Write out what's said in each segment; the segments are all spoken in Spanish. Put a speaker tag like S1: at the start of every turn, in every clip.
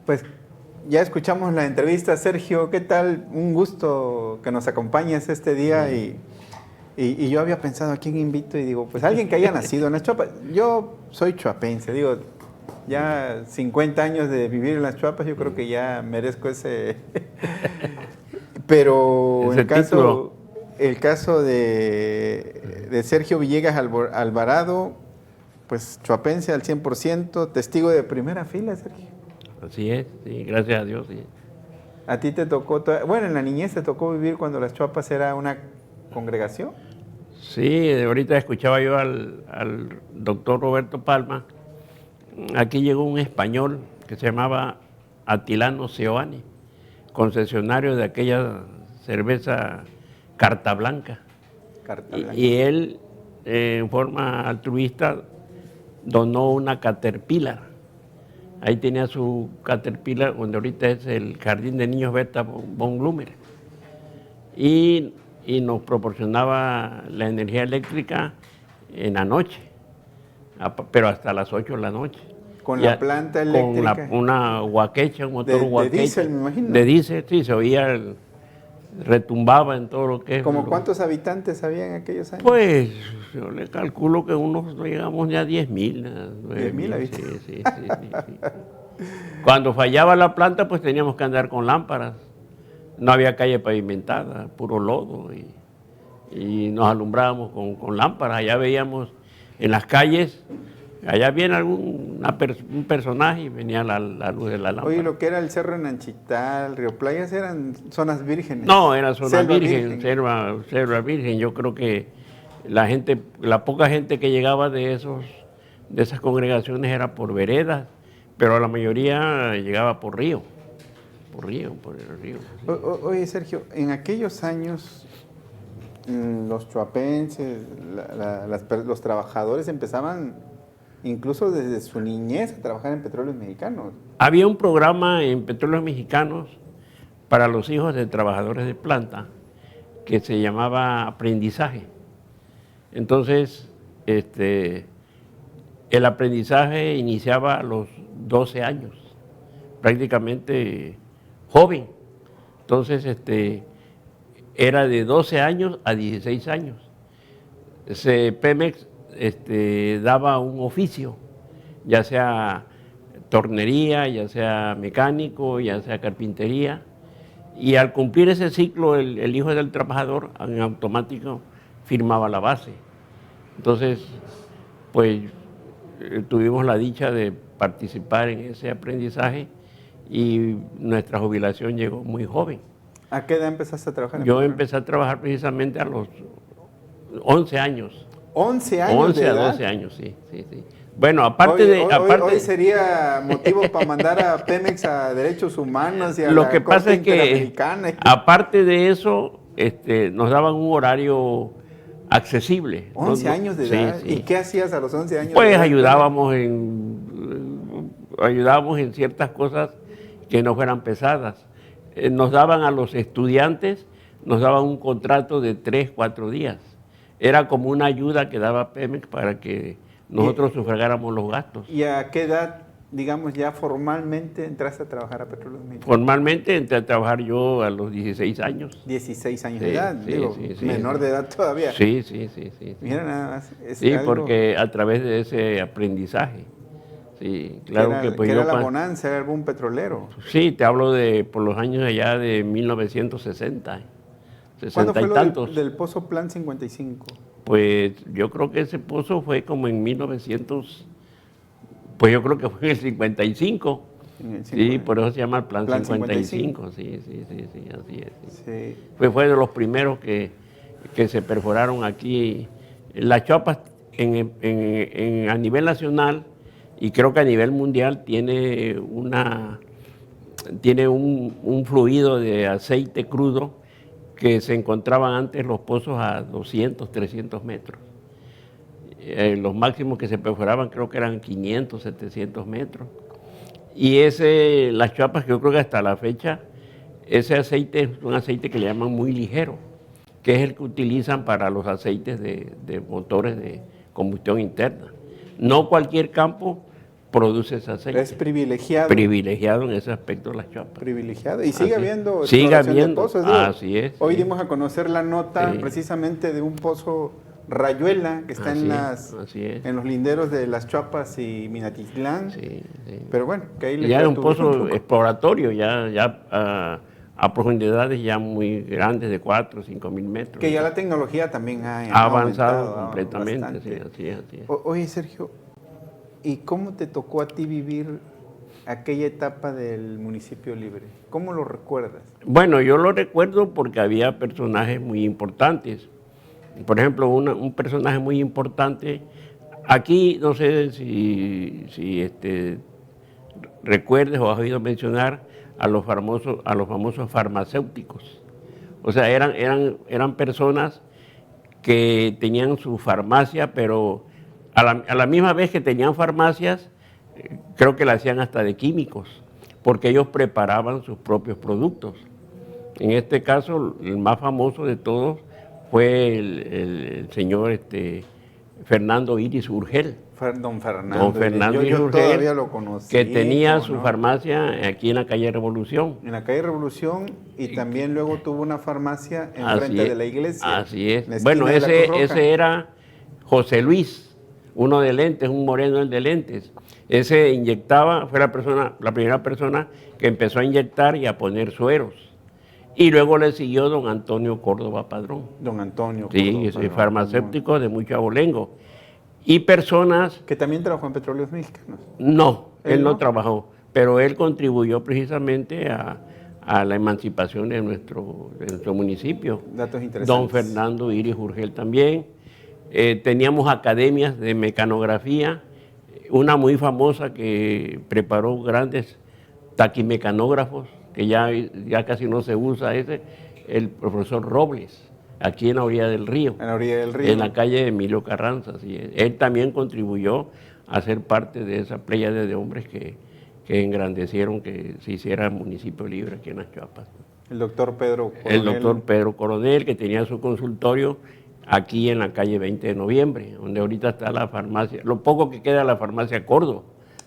S1: Pues ya escuchamos la entrevista, Sergio. ¿Qué tal? Un gusto que nos acompañes este día. Y yo había pensado a quién invito y digo, pues alguien que haya nacido en las Chuapas. Yo soy chuapense, digo, ya 50 años de vivir en las Chuapas, yo creo que ya merezco ese. Pero
S2: Ese título.
S1: el caso de Sergio Villegas Alvarado, pues chuapense al 100%, testigo de primera fila, Sergio.
S2: Así es, sí, gracias a Dios. Sí.
S1: ¿A ti te tocó, bueno, en la niñez te tocó vivir cuando las Chuapas era una congregación?
S2: Sí, ahorita escuchaba yo al doctor Roberto Palma. Aquí llegó un español que se llamaba Atilano Seoane, concesionario de aquella cerveza Carta Blanca.
S1: Carta Blanca.
S2: Y él, en forma altruista, donó una Caterpillar. Ahí tenía su Caterpillar, donde ahorita es el Jardín de Niños Berta von Blumer. Y nos proporcionaba la energía eléctrica en la noche, pero hasta las 8 de la noche.
S1: Con la planta eléctrica.
S2: Con una guaquecha, un motor guaquecha.
S1: De diésel, me imagino.
S2: De diésel, sí, se oía, retumbaba en todo lo que es.
S1: ¿Cómo cuántos habitantes había en aquellos años?
S2: Pues yo le calculo que unos no llegamos ya a 10,000.
S1: 10,000 habitantes.
S2: Sí. Cuando fallaba la planta, pues teníamos que andar con lámparas. No había calle pavimentada, puro lodo, y nos alumbrábamos con lámparas. Allá veíamos en las calles, allá viene un personaje y venía la luz de la lámpara.
S1: Oye, lo que era el Cerro de Nanchital, Río Playas, ¿eran zonas vírgenes?
S2: No, era zona virgen, selva virgen. Yo creo que la poca gente que llegaba de esas congregaciones era por veredas, pero la mayoría llegaba por río. Por el río.
S1: Sí. Oye, Sergio, en aquellos años los chuapenses, los trabajadores empezaban incluso desde su niñez a trabajar en Petróleos Mexicanos.
S2: Había un programa en Petróleos Mexicanos para los hijos de trabajadores de planta que se llamaba aprendizaje. Entonces, el aprendizaje iniciaba a los 12 años, prácticamente joven. Entonces, era de 12 años a 16 años. Pemex daba un oficio, ya sea tornería, ya sea mecánico, ya sea carpintería, y al cumplir ese ciclo el hijo del trabajador en automático firmaba la base. Entonces, pues tuvimos la dicha de participar en ese aprendizaje y nuestra jubilación llegó muy joven.
S1: ¿A qué edad empezaste a trabajar?
S2: Yo empecé a trabajar precisamente a los 11 años.
S1: ¿11 años
S2: 11
S1: de
S2: a
S1: edad?
S2: 12 años, sí. Bueno, aparte
S1: hoy sería motivo para mandar a Pemex a Derechos Humanos y a
S2: lo
S1: la
S2: que
S1: Corte
S2: pasa es que,
S1: Interamericana.
S2: aparte de eso, nos daban un horario accesible.
S1: 11 años de edad.
S2: Sí.
S1: ¿Y qué hacías a los 11 años?
S2: Pues
S1: de edad?
S2: ayudábamos en ciertas cosas que no fueran pesadas. Nos daban a los estudiantes, nos daban un contrato de 3, 4 días. Era como una ayuda que daba Pemex para que nosotros sufragáramos los gastos.
S1: ¿Y a qué edad, digamos, ya formalmente entraste a trabajar a Petróleos Mexicanos?
S2: Formalmente entré a trabajar yo a los 16 años.
S1: 16 años de edad,
S2: sí,
S1: menor de edad todavía.
S2: Sí.
S1: Mira nada más.
S2: Sí, porque a través de ese aprendizaje. Sí, claro que pues
S1: era la bonanza, era algún petrolero.
S2: Sí, te hablo por los años allá de 1960, 60
S1: ¿Cuándo fue
S2: y tantos.
S1: del Pozo Plan 55?
S2: Pues yo creo que ese pozo fue como en 1900, pues yo creo que fue en el 55. Sí, por eso se llama el Plan 55. Sí, así es. Sí. Pues fue de los primeros que se perforaron aquí. Las Chuapas a nivel nacional y creo que a nivel mundial tiene un fluido de aceite crudo que se encontraban antes los pozos a 200, 300 metros. Los máximos que se perforaban creo que eran 500, 700 metros. Y las Chuapas, yo creo que hasta la fecha, ese aceite es un aceite que le llaman muy ligero, que es el que utilizan para los aceites de motores de combustión interna. No cualquier campo produce ese aceite.
S1: Es privilegiado.
S2: Privilegiado en ese aspecto las Chuapas.
S1: Privilegiado. Y sigue habiendo
S2: sigue
S1: exploración de
S2: habiendo,
S1: pozos. Digo,
S2: así es.
S1: Hoy
S2: sí.
S1: dimos a conocer la nota precisamente de un pozo Rayuela que está en los linderos de Las Chuapas y Minatitlán.
S2: Sí.
S1: Pero bueno, que ahí le
S2: ya es un
S1: perturbó
S2: pozo
S1: poco.
S2: exploratorio, ya a profundidades ya muy grandes de 4 o 5 mil metros.
S1: Que ya la tecnología también
S2: ha
S1: ha
S2: avanzado
S1: aumentado
S2: completamente.
S1: bastante.
S2: Sí, así es.
S1: Oye, Sergio, ¿y cómo te tocó a ti vivir aquella etapa del municipio libre? ¿Cómo lo recuerdas?
S2: Bueno, yo lo recuerdo porque había personajes muy importantes. Por ejemplo, un personaje muy importante, aquí no sé si recuerdes o has oído mencionar a los famosos farmacéuticos. O sea, eran personas que tenían su farmacia, pero a la misma vez que tenían farmacias, creo que la hacían hasta de químicos, porque ellos preparaban sus propios productos. En este caso, el más famoso de todos fue el señor Fernando Iris Urgel.
S1: Don Fernando.
S2: Don Fernando
S1: yo
S2: Urgel,
S1: todavía lo conocí.
S2: que tenía su
S1: ¿no?
S2: farmacia aquí en la calle Revolución.
S1: En la calle Revolución y también luego tuvo una farmacia enfrente de la iglesia.
S2: Así es.
S1: En la esquina
S2: Bueno,
S1: de la Cruz Roja.
S2: ese era José Luis, uno de lentes, un moreno el de lentes. Ese inyectaba, fue la primera persona que empezó a inyectar y a poner sueros. Y luego le siguió don Antonio Córdoba Padrón.
S1: Don Antonio
S2: Sí,
S1: Córdoba Padrón,
S2: farmacéutico de mucho abolengo. Y personas...
S1: Que también trabajó en Petróleos Mexicanos.
S2: No, él no
S1: no
S2: trabajó, pero él contribuyó precisamente a la emancipación de nuestro municipio.
S1: Datos interesantes.
S2: Don Fernando Iris Urgel también. Teníamos academias de mecanografía, una muy famosa que preparó grandes taquimecanógrafos, que ya casi no se usa el profesor Robles, aquí en la orilla del río.
S1: En la orilla del río.
S2: En la calle Emilio Carranza, sí. Él también contribuyó a ser parte de esa pléyade de hombres que engrandecieron que se hiciera municipio libre aquí en Las Chuapas.
S1: El doctor Pedro Coronel.
S2: El doctor Pedro Coronel, que tenía su consultorio aquí en la calle 20 de noviembre, donde ahorita está la farmacia, lo poco que queda de la farmacia Córdoba.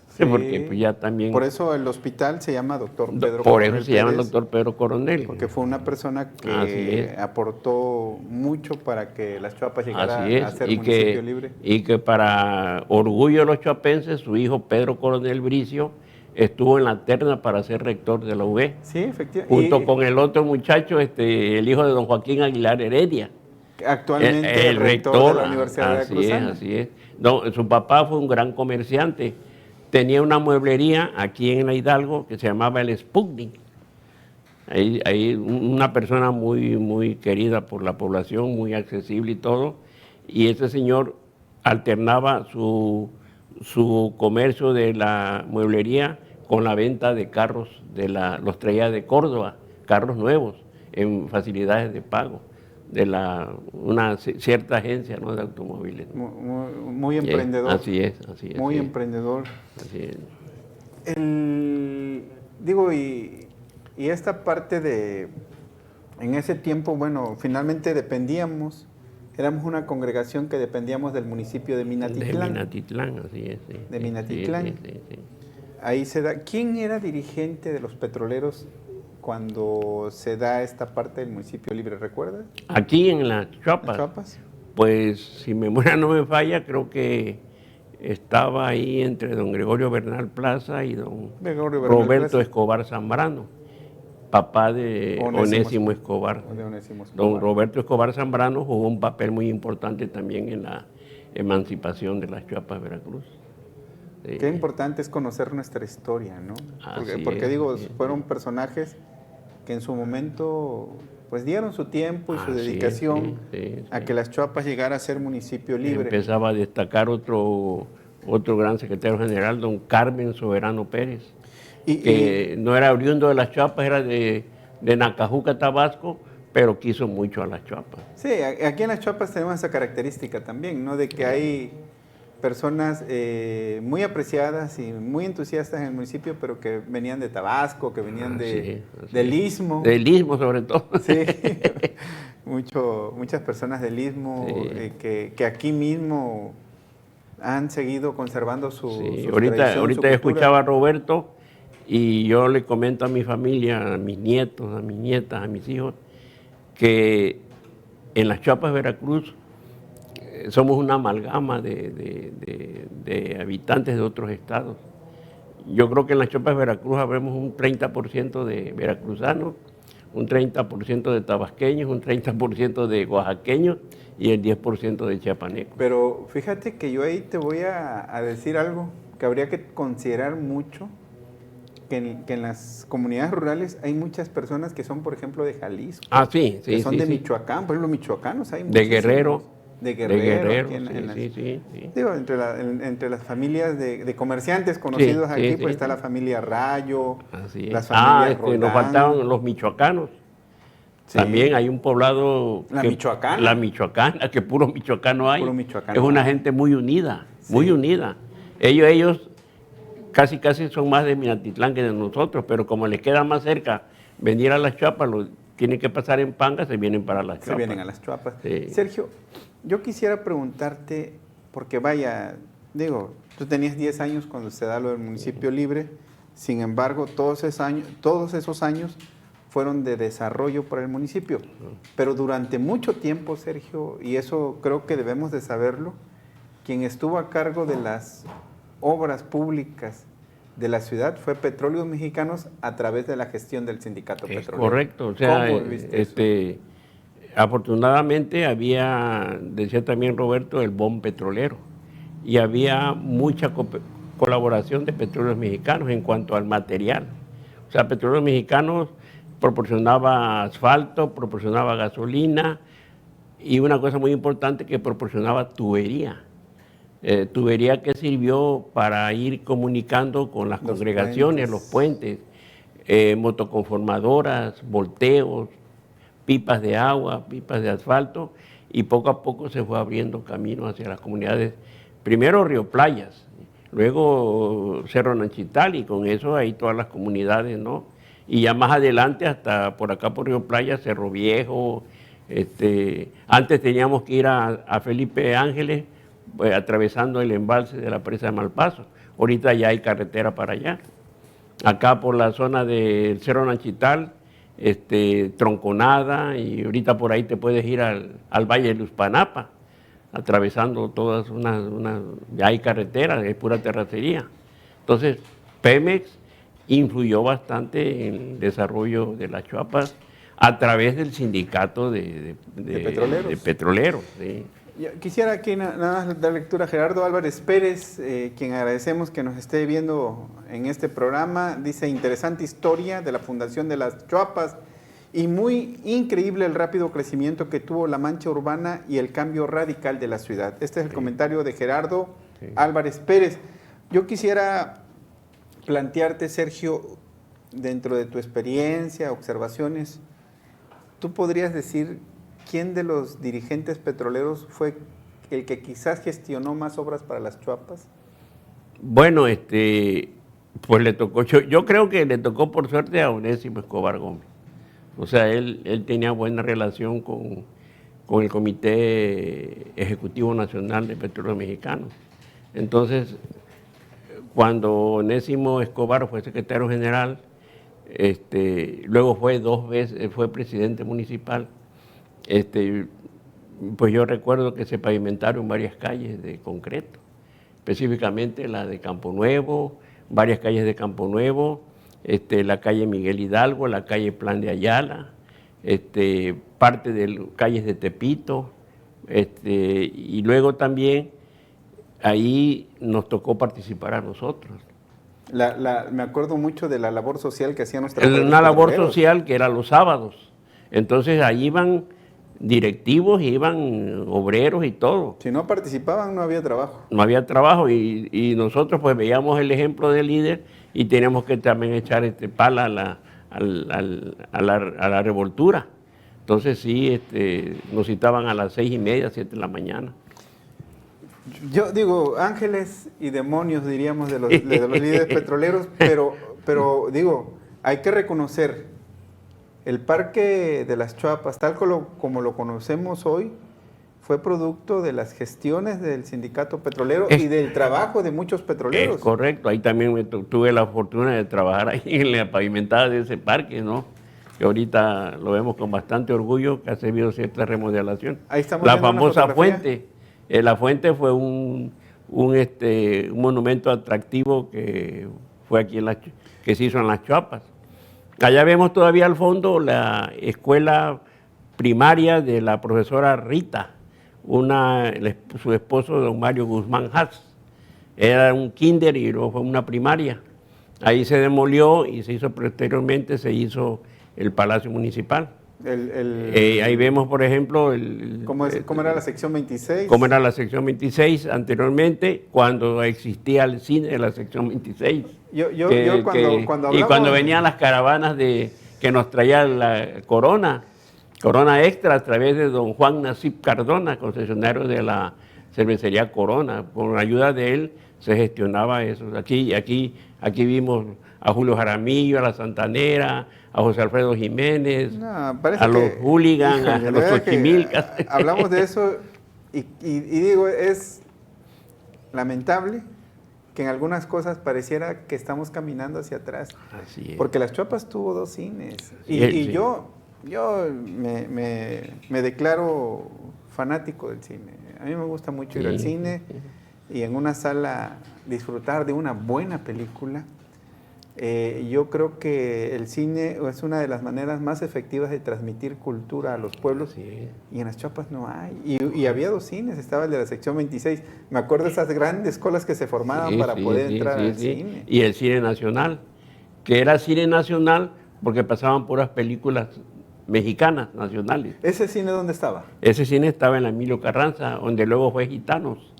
S2: Sí, porque pues ya también...
S1: Por eso el hospital se llama doctor Pedro Coronel.
S2: Por eso se llama el doctor Pedro Coronel.
S1: Porque fue una persona que aportó mucho para que Las Chuapas llegara a ser municipio libre.
S2: Y que para orgullo de los chuapenses, su hijo Pedro Coronel Bricio estuvo en la terna para ser rector de la UB.
S1: Sí, efectivamente.
S2: Junto con el otro muchacho, el hijo de don Joaquín Aguilar Heredia.
S1: Actualmente el rector de la Universidad Veracruzana.
S2: Así es. Su papá fue un gran comerciante. Tenía una mueblería aquí en la Hidalgo que se llamaba el Sputnik. Ahí una persona muy, muy querida por la población, muy accesible y todo. Y ese señor alternaba su comercio de la mueblería con la venta de carros, los traía de Córdoba, carros nuevos, en facilidades de pago de una cierta agencia, ¿no?, de automóviles.
S1: Muy emprendedor.
S2: Así es.
S1: Muy emprendedor.
S2: Así es.
S1: Y esta parte en ese tiempo, bueno, finalmente éramos una congregación que dependíamos del municipio de Minatitlán.
S2: De Minatitlán, así es. Sí.
S1: De Minatitlán.
S2: Sí.
S1: Ahí se da. ¿Quién era dirigente de los petroleros cuando se da esta parte del municipio libre, recuerdas?
S2: Aquí en Las Chuapas.
S1: ¿Las Chuapas?
S2: Pues, si mi memoria no me falla, creo que estaba ahí entre don Gregorio Bernal Plaza y don Roberto Escobar Zambrano, papá de Onésimo Escobar. Don Roberto Escobar Zambrano jugó un papel muy importante también en la emancipación de Las Chuapas, Veracruz.
S1: Qué importante es conocer nuestra historia, ¿no? Porque fueron personajes que en su momento pues dieron su tiempo y su dedicación a que Las Chuapas llegara a ser municipio libre.
S2: Empezaba a destacar otro gran secretario general, don Carmen Soberano Pérez, que no era oriundo de Las Chuapas, era de Nacajuca, Tabasco, pero quiso mucho a Las Chuapas.
S1: Sí, aquí en Las Chuapas tenemos esa característica también, ¿no?, de que hay personas muy apreciadas y muy entusiastas en el municipio, pero que venían de Tabasco, que venían del Istmo.
S2: Del Istmo, sobre todo.
S1: Sí, muchas personas del Istmo que aquí mismo han seguido conservando
S2: Sí,
S1: sus
S2: ahorita
S1: tradiciones, su
S2: yo
S1: cultura.
S2: escuchaba a Roberto y yo le comento a mi familia, a mis nietos, a mis nietas, a mis hijos, que en las Chiapas, Veracruz, somos una amalgama de habitantes de otros estados. Yo creo que en las Chiapas, Veracruz, habremos un 30% de veracruzanos, un 30% de tabasqueños, un 30% de oaxaqueños y el 10% de chiapanecos.
S1: Pero fíjate que yo ahí te voy a decir algo que habría que considerar mucho, que en las comunidades rurales hay muchas personas que son, por ejemplo, de Jalisco,
S2: Ah, sí,
S1: que
S2: sí,
S1: son
S2: sí,
S1: de
S2: sí.
S1: Michoacán, por ejemplo, michoacanos hay
S2: De
S1: muchísimos.
S2: Guerrero.
S1: De Guerrero, aquí
S2: sí,
S1: en las,
S2: sí, sí, sí.
S1: digo, entre las familias de comerciantes conocidos
S2: Sí,
S1: aquí,
S2: sí,
S1: pues
S2: sí,
S1: está
S2: sí.
S1: la familia Rayo,
S2: Así
S1: las
S2: es. Ah,
S1: familias
S2: nos faltaban
S1: Roldán,
S2: los michoacanos. También
S1: sí,
S2: hay un poblado
S1: la
S2: que, la
S1: michoacana,
S2: michoacana, que puro michoacano
S1: puro
S2: hay. Es
S1: michoacano
S2: una
S1: hay,
S2: gente muy unida, muy
S1: sí.
S2: unida. Ellos casi son más de Minatitlán que de nosotros, pero como les queda más cerca venir a las Chiapas, tienen que pasar en Panga, se vienen para las
S1: Se vienen
S2: Chiapas.
S1: a las Chuapas.
S2: Sí.
S1: Sergio, yo quisiera preguntarte, porque vaya, digo, tú tenías 10 años cuando se da lo del municipio libre, sin embargo, todos esos años fueron de desarrollo para el municipio. Pero durante mucho tiempo, Sergio, y eso creo que debemos de saberlo, quien estuvo a cargo de las obras públicas de la ciudad fue Petróleos Mexicanos a través de la gestión del sindicato
S2: Es
S1: petrolero.
S2: correcto, o sea,
S1: ¿Cómo viviste eso?
S2: afortunadamente había, decía también Roberto, el boom petrolero y había mucha colaboración de Petróleos Mexicanos en cuanto al material. O sea, Petróleos Mexicanos proporcionaba asfalto, proporcionaba gasolina y una cosa muy importante que proporcionaba tubería. Tubería que sirvió para ir comunicando con las
S1: Los
S2: congregaciones, los
S1: puentes.
S2: puentes, motoconformadoras, volteos, pipas de agua, pipas de asfalto, y poco a poco se fue abriendo camino hacia las comunidades. Primero Río Playas, luego Cerro Nanchital, y con eso ahí todas las comunidades, ¿no? Y ya más adelante, hasta por acá por Río Playas, Cerro Viejo. Antes teníamos que ir a Felipe Ángeles, pues, atravesando el embalse de la presa de Malpaso. Ahorita ya hay carretera para allá. Acá por la zona del Cerro Nanchital, Tronconada, y ahorita por ahí te puedes ir al Valle de Luspanapa, atravesando todas ya hay carretera, es pura terracería. Entonces, Pemex influyó bastante en el desarrollo de las Chiapas a través del sindicato de petroleros. ¿Sí?
S1: Yo quisiera aquí nada más dar lectura a Gerardo Álvarez Pérez, quien agradecemos que nos esté viendo en este programa. Dice, interesante historia de la fundación de las Chiapas y muy increíble el rápido crecimiento que tuvo la mancha urbana y el cambio radical de la ciudad. Este es el comentario de Gerardo Álvarez Pérez. Yo quisiera plantearte, Sergio, dentro de tu experiencia, observaciones, ¿tú podrías decir quién de los dirigentes petroleros fue el que quizás gestionó más obras para las Chiapas?
S2: Bueno, pues le tocó, yo creo que le tocó por suerte a Onésimo Escobar Gómez. O sea, él tenía buena relación con el Comité Ejecutivo Nacional de Petróleos Mexicanos. Entonces, cuando Onésimo Escobar fue secretario general, luego fue 2 veces, fue presidente municipal, pues yo recuerdo que se pavimentaron varias calles de concreto, específicamente la de Campo Nuevo, varias calles de Campo Nuevo, la calle Miguel Hidalgo, la calle Plan de Ayala, parte de calles de Tepito, y luego también ahí nos tocó participar a nosotros.
S1: Me acuerdo mucho de la labor social que hacían nuestros
S2: Una labor social que era los sábados. Entonces ahí iban directivos, iban obreros y todo.
S1: Si no participaban, no había trabajo.
S2: No había trabajo y nosotros pues veíamos el ejemplo del líder y teníamos que también echar pala a la revoltura. Entonces sí, nos citaban a las 6:30, 7 de la mañana.
S1: Yo digo, ángeles y demonios diríamos de los líderes petroleros, pero digo, hay que reconocer el Parque de las Chiapas, tal como lo conocemos hoy, fue producto de las gestiones del sindicato petrolero y del trabajo de muchos petroleros.
S2: Es correcto, ahí también tuve la fortuna de trabajar ahí en la pavimentada de ese parque, ¿no? Que ahorita lo vemos con bastante orgullo, que ha servido cierta remodelación.
S1: Ahí estamos
S2: La
S1: viendo una
S2: famosa
S1: fotografía.
S2: fuente. La fuente fue un monumento atractivo que fue aquí que se hizo en Las Chuapas. Allá vemos todavía al fondo la escuela primaria de la profesora Rita, su esposo, don Mario Guzmán Haas. Era un kinder y luego fue una primaria. Ahí se demolió y posteriormente se hizo el Palacio Municipal. Ahí vemos, por ejemplo,
S1: ¿Cómo era la sección 26?
S2: Cómo era la sección 26 anteriormente, cuando existía el cine de la sección 26.
S1: Cuando hablamos...
S2: Y cuando venían las caravanas que nos traía la Corona Extra a través de don Juan Nasip Cardona, concesionario de la cervecería Corona. Con la ayuda de él se gestionaba eso. Aquí vimos a Julio Jaramillo, a la Santanera, a José Alfredo Jiménez, a los hooligans, a los Xochimilcas.
S1: Hablamos de eso y digo, es lamentable que en algunas cosas pareciera que estamos caminando hacia atrás.
S2: Así es.
S1: Porque Las Chuapas tuvo 2 cines.
S2: Sí.
S1: Yo me declaro fanático del cine. A mí me gusta mucho ir al cine y en una sala disfrutar de una buena película. Yo creo que el cine es una de las maneras más efectivas de transmitir cultura a los pueblos, y en Las Chuapas no hay. Y había 2 cines, estaba el de la sección 26. Me acuerdo de esas grandes colas que se formaban para poder entrar al cine.
S2: Y el cine nacional, que era cine nacional porque pasaban puras películas mexicanas, nacionales.
S1: ¿Ese cine dónde estaba?
S2: Ese cine estaba en la Emilio Carranza, donde luego fue Gitanos,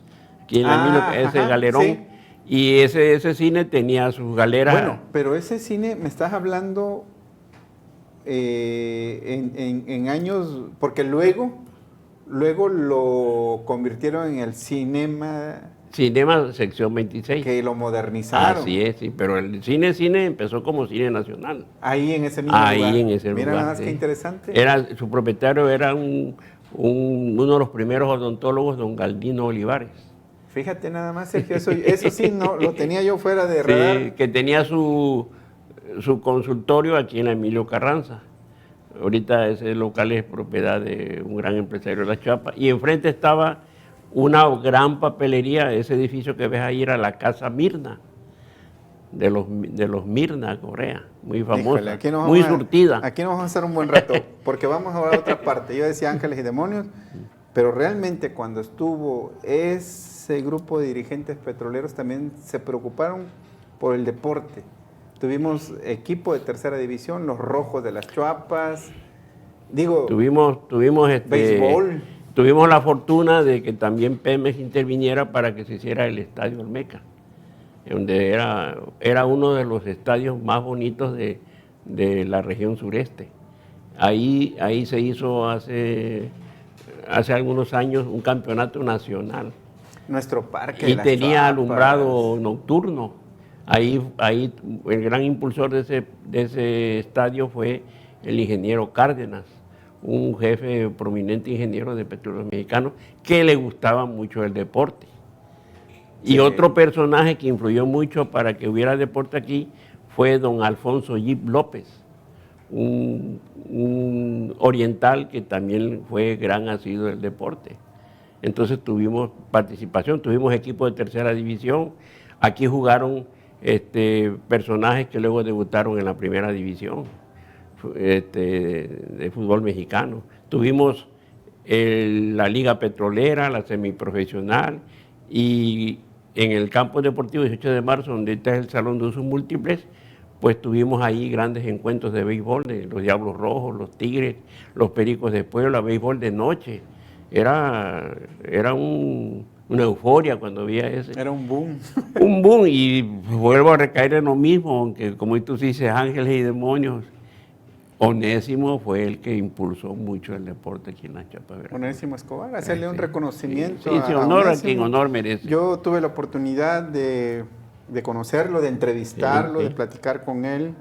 S2: aquí en la ese galerón. Sí. Y ese cine tenía sus galeras.
S1: Bueno, pero ese cine, me estás hablando en años, porque luego lo convirtieron en el Cinema
S2: sección 26.
S1: Que lo modernizaron.
S2: Así es, sí, pero el cine empezó como cine nacional.
S1: Ahí en ese mismo lugar.
S2: En ese lugar.
S1: Mira nada más, qué interesante.
S2: Su propietario era uno de los primeros odontólogos, don Galdino Olivares.
S1: Fíjate nada más, Sergio, eso sí no lo tenía yo fuera de radar.
S2: Sí, que tenía su consultorio aquí en la Emilio Carranza. Ahorita ese local es propiedad de un gran empresario de Las Chuapas. Y enfrente estaba una gran papelería. Ese edificio que ves ahí era la Casa Mirna, de los Mirna, Corea, muy famosa, muy surtida.
S1: Aquí nos vamos a hacer un buen rato, porque vamos a hablar de otra parte. Yo decía Ángeles y Demonios, pero realmente cuando estuvo ese grupo de dirigentes petroleros también se preocuparon por el deporte. Tuvimos equipo de tercera división, los Rojos de Las Chuapas,
S2: tuvimos
S1: béisbol.
S2: Tuvimos la fortuna de que también Pemex interviniera para que se hiciera el Estadio Olmeca, donde era uno de los estadios más bonitos de la región sureste. Ahí se hizo hace algunos años un campeonato nacional.
S1: Nuestro parque.
S2: Y tenía alumbrado nocturno. Ahí el gran impulsor de ese estadio fue el ingeniero Cárdenas, un jefe prominente ingeniero de Petróleos Mexicanos que le gustaba mucho el deporte. Y otro personaje que influyó mucho para que hubiera deporte aquí fue don Alfonso Yip López, un oriental que también fue gran asiduo del deporte. Entonces tuvimos participación, tuvimos equipo de tercera división. Aquí jugaron personajes que luego debutaron en la primera división de fútbol mexicano. Tuvimos la Liga Petrolera, la semiprofesional, y en el campo deportivo 18 de marzo, donde está el Salón de Usos Múltiples, pues tuvimos ahí grandes encuentros de béisbol, de los Diablos Rojos, los Tigres, los Pericos de Puebla, béisbol de noche. Era una euforia cuando veía ese.
S1: Era un boom.
S2: Un boom, y vuelvo a recaer en lo mismo, aunque como tú dices, Ángeles y Demonios, Onésimo fue el que impulsó mucho el deporte aquí en Las Chuapas.
S1: Onésimo Escobar, hacerle un reconocimiento.
S2: Sí, honor a quien honor merece.
S1: Yo tuve la oportunidad de conocerlo, de entrevistarlo, de platicar con él,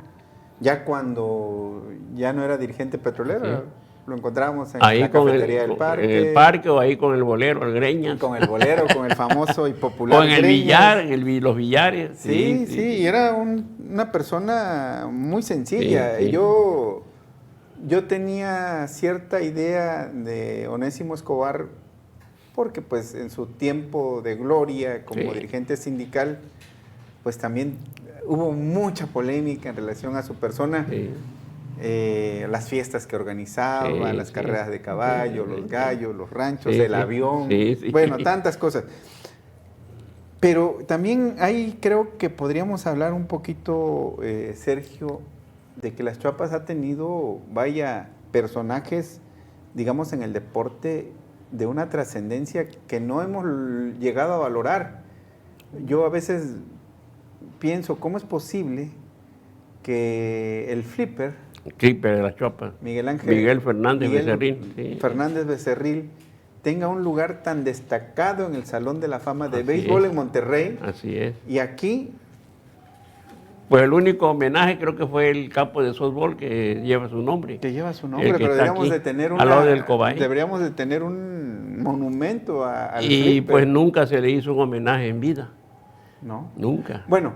S1: ya cuando ya no era dirigente petrolero. lo encontramos en
S2: ahí
S1: la cafetería del parque.
S2: En el parque o ahí con el bolero, el Greñas.
S1: Con el bolero, con el famoso y popular
S2: O en el
S1: Greñas.
S2: billar, los billares.
S1: Sí, y era una persona muy sencilla.
S2: Sí, sí.
S1: Yo tenía cierta idea de Onésimo Escobar porque pues en su tiempo de gloria como dirigente sindical, pues también hubo mucha polémica en relación a su persona. Sí. Las fiestas que organizaba, las carreras de caballo, los gallos, los ranchos, el avión, bueno, tantas cosas. Pero también ahí creo que podríamos hablar un poquito, Sergio, de que las Chuapas ha tenido, personajes, digamos, en el deporte de una trascendencia que no hemos llegado a valorar. Yo a veces pienso, ¿cómo es posible que el flipper
S2: de las Chuapas, Miguel Fernández Becerril,
S1: Fernández Becerril, tenga un lugar tan destacado en el Salón de la Fama de Béisbol en Monterrey?
S2: Así es.
S1: Y aquí,
S2: pues el único homenaje creo que fue el campo de softball que lleva su nombre.
S1: Pero deberíamos de tener
S2: al lado del Cobay.
S1: Deberíamos de tener un monumento al
S2: Y
S1: flipper.
S2: pues nunca se le hizo un homenaje en vida.
S1: No.
S2: Nunca.
S1: Bueno,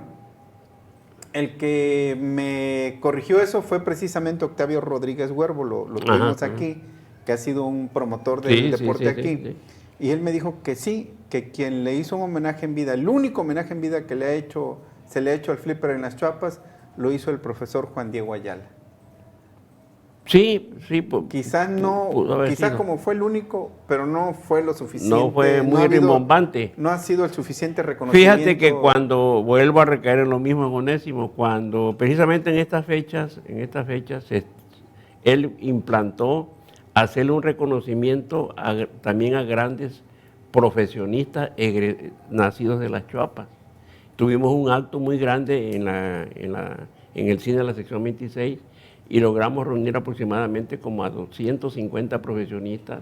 S1: el que me corrigió eso fue precisamente Octavio Rodríguez Huervo, lo tuvimos aquí, que ha sido un promotor del deporte aquí. Sí. Y él me dijo que sí, que quien le hizo un homenaje en vida, el único homenaje en vida que se le ha hecho al flipper en las Chuapas, lo hizo el profesor Juan Diego Ayala.
S2: Sí.
S1: Quizás como fue el único, pero no fue lo suficiente.
S2: No fue muy rimbombante.
S1: No ha sido el suficiente reconocimiento.
S2: Fíjate que cuando, vuelvo a recaer en lo mismo en Onésimo, cuando precisamente en estas fechas, él implantó hacerle un reconocimiento también a grandes profesionistas nacidos de las Chuapas. Tuvimos un acto muy grande en el cine de la sección 26 y logramos reunir aproximadamente como a 250 profesionistas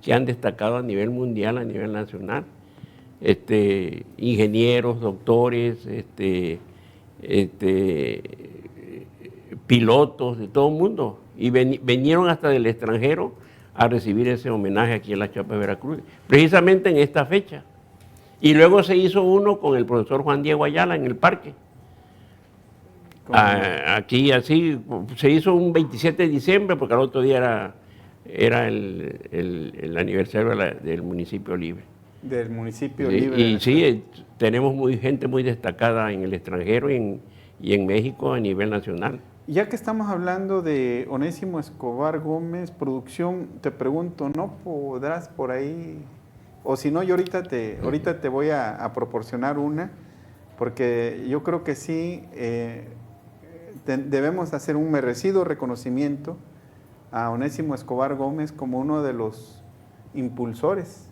S2: que han destacado a nivel mundial, a nivel nacional. Ingenieros, doctores, pilotos, de todo el mundo. Y vinieron hasta del extranjero a recibir ese homenaje aquí en la Chuapa de Veracruz, precisamente en esta fecha. Y luego se hizo uno con el profesor Juan Diego Ayala en el parque. Aquí así, se hizo un 27 de diciembre, porque al otro día era el aniversario del municipio libre.
S1: Del municipio libre.
S2: Y sí, tenemos gente muy destacada en el extranjero y en México a nivel nacional.
S1: Ya que estamos hablando de Onésimo Escobar Gómez, producción, te pregunto, ¿no podrás por ahí, o si no, yo ahorita te voy a proporcionar una, porque yo creo que sí, debemos hacer un merecido reconocimiento a Onésimo Escobar Gómez como uno de los impulsores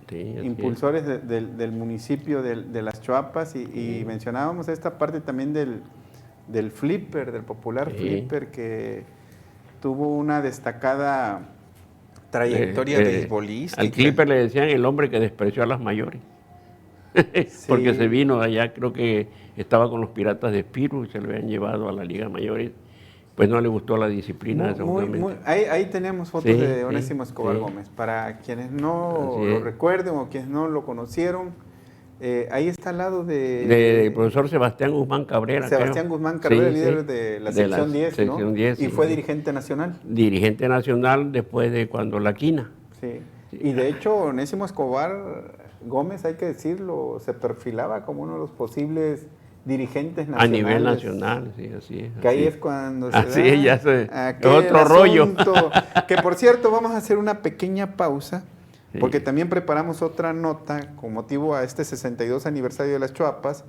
S1: del municipio de Las Chuapas y mencionábamos esta parte también del flipper, del popular flipper, que tuvo una destacada trayectoria beisbolística.
S2: Al flipper le decían el hombre que despreció a las mayores. Porque se vino de allá, creo que estaba con los Piratas de Espiro y se lo habían llevado a la Liga Mayores, pues no le gustó la disciplina.
S1: Ahí tenemos fotos de Onésimo Escobar Gómez, para quienes no lo recuerden o quienes no lo conocieron, ahí está al lado
S2: del profesor Sebastián Guzmán Cabrera.
S1: Guzmán Cabrera, líder de la sección 10, ¿no? Sección 10, y fue dirigente nacional.
S2: Dirigente nacional después de cuando la quina.
S1: Sí, y de hecho Onésimo Escobar Gómez, hay que decirlo, se perfilaba como uno de los posibles dirigentes nacionales.
S2: A nivel nacional, sí, así es.
S1: Que ahí es cuando
S2: se otro rollo.
S1: Que por cierto, vamos a hacer una pequeña pausa, porque también preparamos otra nota con motivo a este 62 aniversario de las Chuapas,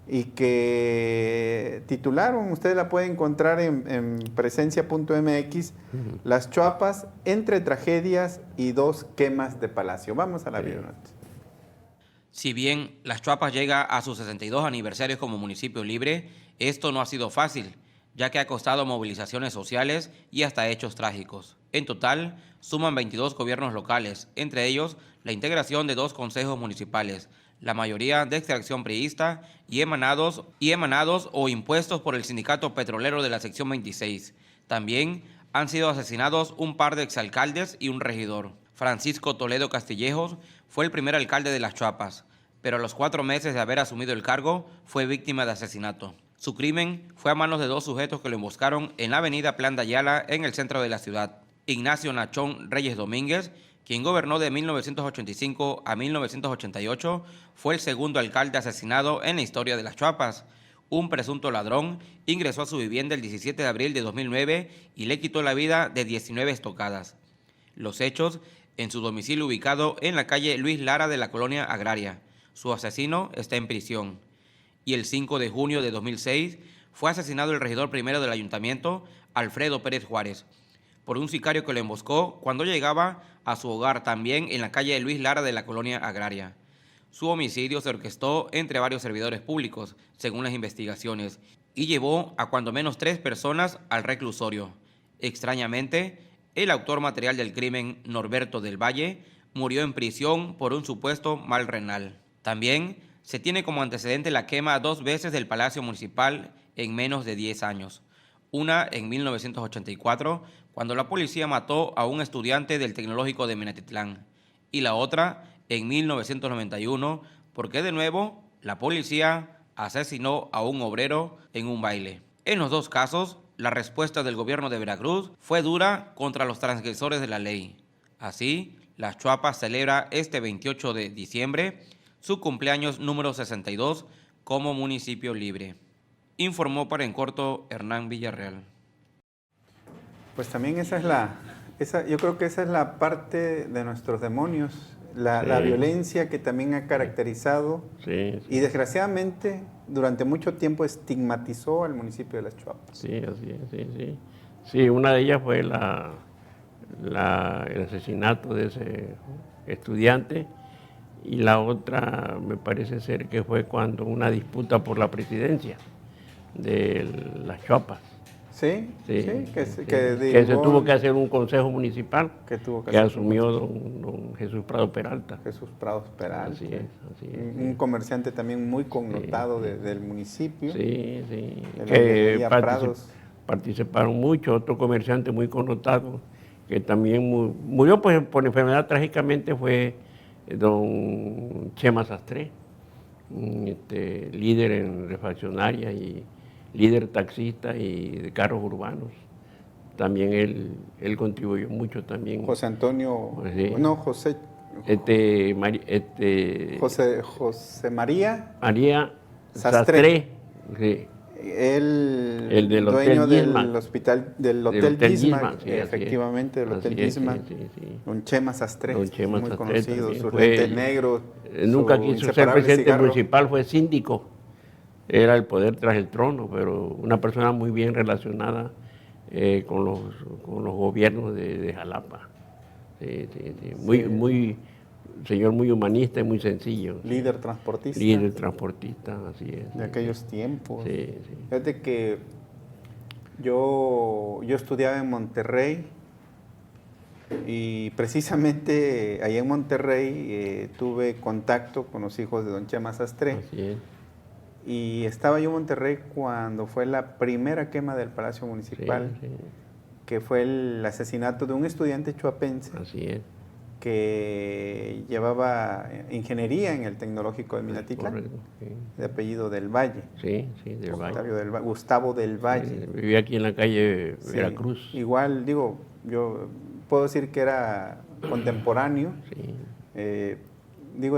S1: y que titularon, ustedes la pueden encontrar en presencia.mx, Las Chuapas entre tragedias y 2 quemas de palacio. Vamos a la videonota.
S3: Si bien Las Chuapas llega a sus 62 aniversarios como municipio libre, esto no ha sido fácil, ya que ha costado movilizaciones sociales y hasta hechos trágicos. En total, suman 22 gobiernos locales, entre ellos la integración de 2 consejos municipales, la mayoría de extracción priista y emanados o impuestos por el Sindicato Petrolero de la sección 26. También han sido asesinados un par de exalcaldes y un regidor. Francisco Toledo Castillejos fue el primer alcalde de Las Chuapas, pero a los 4 meses de haber asumido el cargo fue víctima de asesinato. Su crimen fue a manos de 2 sujetos que lo emboscaron en la avenida Plan de Ayala, en el centro de la ciudad. Ignacio Nachón Reyes Domínguez, quien gobernó de 1985 a 1988, fue el segundo alcalde asesinado en la historia de Las Chuapas. Un presunto ladrón ingresó a su vivienda el 17 de abril de 2009 y le quitó la vida de 19 estocadas. Los hechos en su domicilio ubicado en la calle Luis Lara de la Colonia Agraria. Su asesino está en prisión. Y el 5 de junio de 2006 fue asesinado el regidor primero del ayuntamiento, Alfredo Pérez Juárez, por un sicario que lo emboscó cuando llegaba a su hogar también en la calle Luis Lara de la Colonia Agraria. Su homicidio se orquestó entre varios servidores públicos, según las investigaciones, y llevó a cuando menos 3 personas al reclusorio. Extrañamente, el autor material del crimen, Norberto del Valle, murió en prisión por un supuesto mal renal. También se tiene como antecedente la quema 2 veces del Palacio Municipal en menos de 10 años. Una en 1984, cuando la policía mató a un estudiante del Tecnológico de Minatitlán, y la otra en 1991, porque de nuevo la policía asesinó a un obrero en un baile. En los 2 casos, la respuesta del gobierno de Veracruz fue dura contra los transgresores de la ley. Así, Las Chuapas celebra este 28 de diciembre su cumpleaños número 62 como municipio libre. Informó para En Corto Hernán Villarreal.
S1: Pues también yo creo que esa es la parte de nuestros demonios, la violencia que también ha caracterizado y desgraciadamente durante mucho tiempo estigmatizó al municipio de Las Chuapas.
S2: Sí, así es, sí. Sí, una de ellas fue el asesinato de ese estudiante, y la otra me parece ser que fue cuando una disputa por la presidencia de Las Chuapas.
S1: Que
S2: se tuvo que hacer un consejo municipal que asumió don Jesús Prado Peralta.
S1: Jesús Prado Peralta.
S2: Así es.
S1: Un comerciante también muy connotado del municipio.
S2: Sí. Que participaron mucho, otro comerciante muy connotado que también murió pues, por enfermedad trágicamente fue don Chema Sastre, líder en refaccionaria y líder taxista y de carros urbanos. También él contribuyó mucho también.
S1: José Antonio, José María
S2: Sastre. Sí.
S1: El del dueño del hospital, del Hotel Gisma, efectivamente, del Hotel Gisma. Don Chema Sastre, muy conocido, su lente negro.
S2: Nunca quiso ser presidente municipal, fue síndico. Era el poder tras el trono, pero una persona muy bien relacionada con los gobiernos de Jalapa. Señor muy humanista y muy sencillo.
S1: Líder transportista.
S2: Líder transportista, así es.
S1: De aquellos tiempos.
S2: Sí.
S1: Fíjate que yo estudiaba en Monterrey y precisamente allá en Monterrey tuve contacto con los hijos de don Chema Sastre.
S2: Así es.
S1: Y estaba yo en Monterrey cuando fue la primera quema del Palacio Municipal, que fue el asesinato de un estudiante chuapense.
S2: Así es.
S1: Que llevaba ingeniería en el Tecnológico de Minatitlán, de apellido del Valle.
S2: Sí, del Valle.
S1: Gustavo del Valle.
S2: Vivía aquí en la calle Veracruz.
S1: Igual, yo puedo decir que era contemporáneo.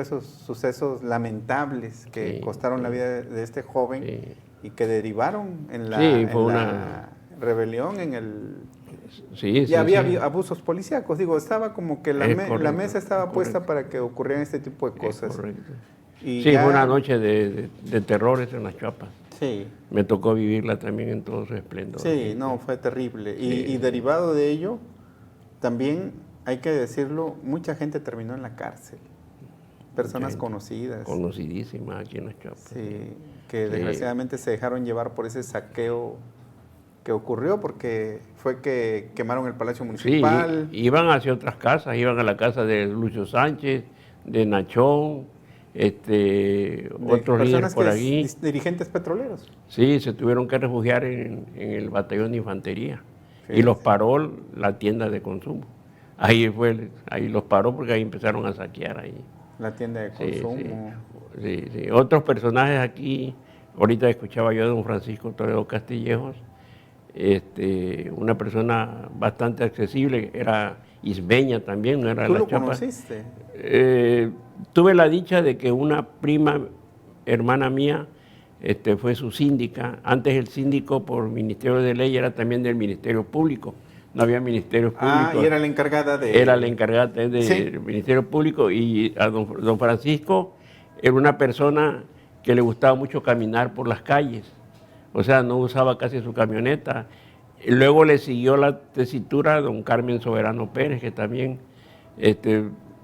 S1: Esos sucesos lamentables que costaron la vida de este joven y que derivaron en la rebelión, en el... había abusos policíacos, estaba como que la mesa estaba puesta para que ocurrieran este tipo de cosas.
S2: Correcto. Fue una noche de terrores en Las Chuapas.
S1: Sí.
S2: Me tocó vivirla también en todo su esplendor.
S1: Fue terrible. Y derivado de ello, también hay que decirlo, mucha gente terminó en la cárcel. Personas conocidas.
S2: Conocidísimas aquí en Las Chuapas.
S1: Sí, que desgraciadamente se dejaron llevar por ese saqueo que ocurrió, porque fue que quemaron el Palacio Municipal.
S2: Sí, iban hacia otras casas, iban a la casa de Lucio Sánchez, de Nachón, otros líderes por allí.
S1: Dirigentes petroleros.
S2: Sí, se tuvieron que refugiar en el batallón de infantería. y los paró la tienda de consumo. Ahí los paró porque ahí empezaron a saquear ahí.
S1: La tienda de consumo.
S2: Sí. Otros personajes aquí, ahorita escuchaba yo a don Francisco Toledo Castillejos, una persona bastante accesible, era isbeña también, no era de
S1: ¿Tú
S2: las
S1: lo
S2: Chiapas.
S1: conociste?
S2: Tuve la dicha de que una prima, hermana mía, fue su síndica. Antes el síndico por Ministerio de Ley era también del Ministerio Público. No había Ministerio Público.
S1: Y era la encargada de...
S2: Era la encargada del Ministerio Público, y a don Francisco era una persona que le gustaba mucho caminar por las calles. O sea, no usaba casi su camioneta. Y luego le siguió la tesitura a don Carmen Soberano Pérez, que también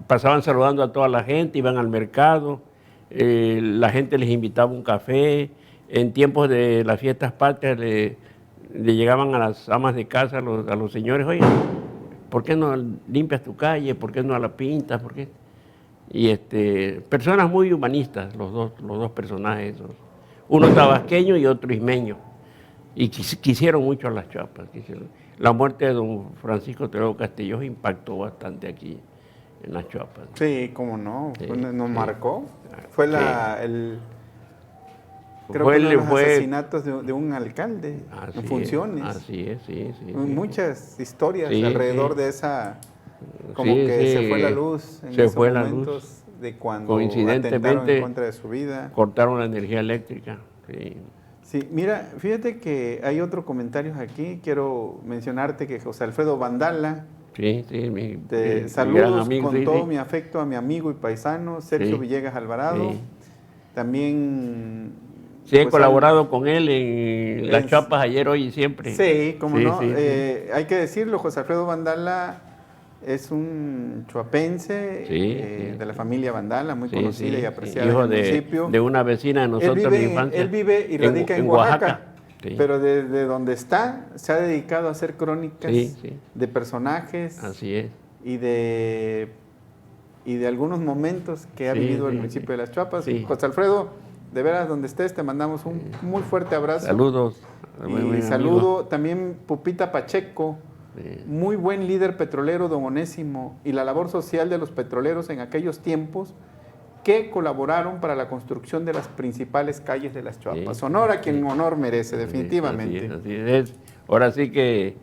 S2: pasaban saludando a toda la gente, iban al mercado, la gente les invitaba un café. En tiempos de las fiestas patrias le llegaban a las amas de casa, a los señores, oye, ¿por qué no limpias tu calle? ¿Por qué no la pintas? ¿Por qué? Y personas muy humanistas, los dos personajes, uno tabasqueño y otro ismeño, y quisieron mucho a las Chiapas. La muerte de don Francisco Toledo Castillejos impactó bastante aquí en las Chiapas.
S1: Sí, cómo no,
S2: Sí,
S1: nos
S2: sí.
S1: marcó. Fue
S2: Sí.
S1: Creo que uno de los asesinatos de un alcalde en funciones.
S2: Así es, sí.
S1: Muchas historias
S2: Sí,
S1: alrededor
S2: sí.
S1: de esa, como
S2: Sí,
S1: que
S2: sí.
S1: se fue la luz en
S2: Se
S1: esos
S2: fue la
S1: momentos
S2: luz.
S1: de cuando
S2: Coincidentemente,
S1: atentaron en contra de su vida.
S2: cortaron la energía eléctrica. Sí.
S1: Sí, mira, fíjate que hay otros comentarios aquí. Quiero mencionarte que José Alfredo Vandala,
S2: Sí, mi gran
S1: saludos
S2: amigo,
S1: con
S2: sí,
S1: todo
S2: sí.
S1: mi afecto a mi amigo y paisano Sergio
S2: Sí.
S1: Villegas Alvarado.
S2: Sí.
S1: También...
S2: Sí, he
S1: pues,
S2: colaborado con él en las Chiapas ayer, hoy y siempre.
S1: Sí, cómo
S2: Sí,
S1: no.
S2: sí,
S1: Hay que decirlo, José Alfredo Vandala es un chuapense de la familia Vandala, muy conocida y apreciada
S2: hijo
S1: en el municipio.
S2: de una vecina de nosotros en la infancia.
S1: Él vive y radica en Oaxaca.
S2: Sí.
S1: Pero desde donde está, se ha dedicado a hacer crónicas de personajes.
S2: Así es.
S1: Y de algunos momentos que ha vivido el municipio de Las Chiapas.
S2: Sí.
S1: José Alfredo, de veras, donde estés, te mandamos un muy fuerte abrazo.
S2: Saludos.
S1: Y saludo también Pupita Pacheco, muy buen líder petrolero, don Onésimo, y la labor social de los petroleros en aquellos tiempos que colaboraron para la construcción de las principales calles de Las Chiapas. Honor a quien honor merece, definitivamente.
S2: Así es. Ahora sí que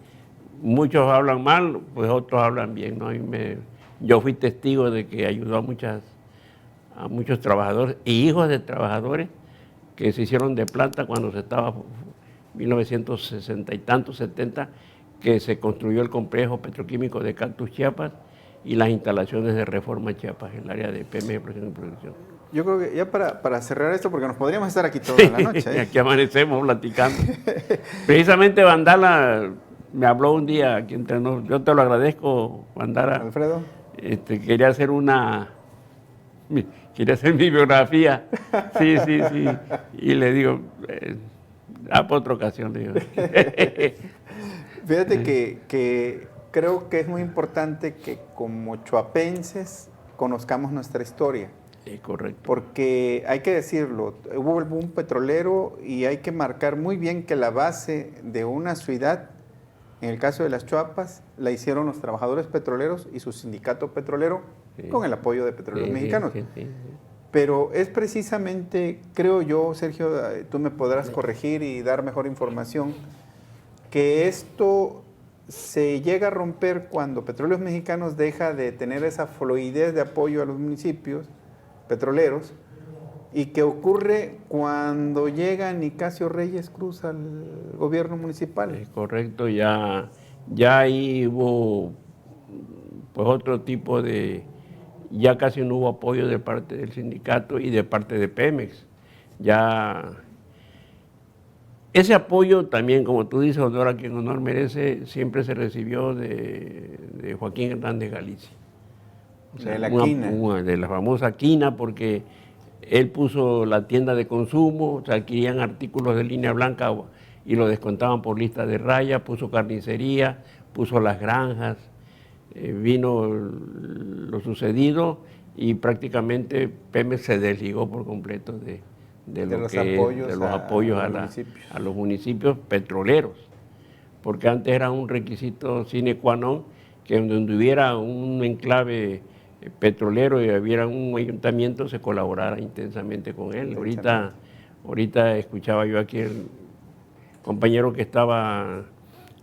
S2: muchos hablan mal, pues otros hablan bien, ¿no? Yo fui testigo de que ayudó a muchos trabajadores y hijos de trabajadores que se hicieron de planta cuando se estaba 1960 y tantos, 70, que se construyó el complejo petroquímico de Cactus Chiapas y las instalaciones de Reforma Chiapas en el área de PM de presión y producción.
S1: Yo creo que ya para cerrar esto, porque nos podríamos estar aquí toda la noche.
S2: Aquí amanecemos platicando. Precisamente Vandala me habló un día aquí entre nosotros. Yo te lo agradezco, Vandala.
S1: Alfredo.
S2: Quería hacer mi biografía. Sí. Y le digo, por otra ocasión, le digo.
S1: Fíjate que creo que es muy importante que como chuapenses conozcamos nuestra historia.
S2: Correcto.
S1: Porque hay que decirlo, hubo el boom petrolero y hay que marcar muy bien que la base de una ciudad, en el caso de Las Chiapas, la hicieron los trabajadores petroleros y su sindicato petrolero con el apoyo de Petróleos Mexicanos.
S2: Sí.
S1: Pero es precisamente, creo yo, Sergio, tú me podrás corregir y dar mejor información, que esto se llega a romper cuando Petróleos Mexicanos deja de tener esa fluidez de apoyo a los municipios petroleros, y que ocurre cuando llega Nicasio Reyes Cruz al gobierno municipal.
S2: Correcto, ya ahí hubo pues otro tipo ya casi no hubo apoyo de parte del sindicato y de parte de Pemex. Ya ese apoyo también, como tú dices, honor a quien honor merece, siempre se recibió de Joaquín Hernández Galicia. O sea,
S1: de la quina.
S2: De la famosa quina, porque él puso la tienda de consumo, o sea, adquirían artículos de línea blanca y lo descontaban por lista de raya, puso carnicería, puso las granjas, vino lo sucedido y prácticamente Pemex se desligó por completo de los apoyos a los municipios petroleros. porque antes era un requisito sine qua non que donde hubiera un enclave petrolero y hubiera un ayuntamiento se colaborara intensamente con él. Ahorita escuchaba yo aquí el compañero que estaba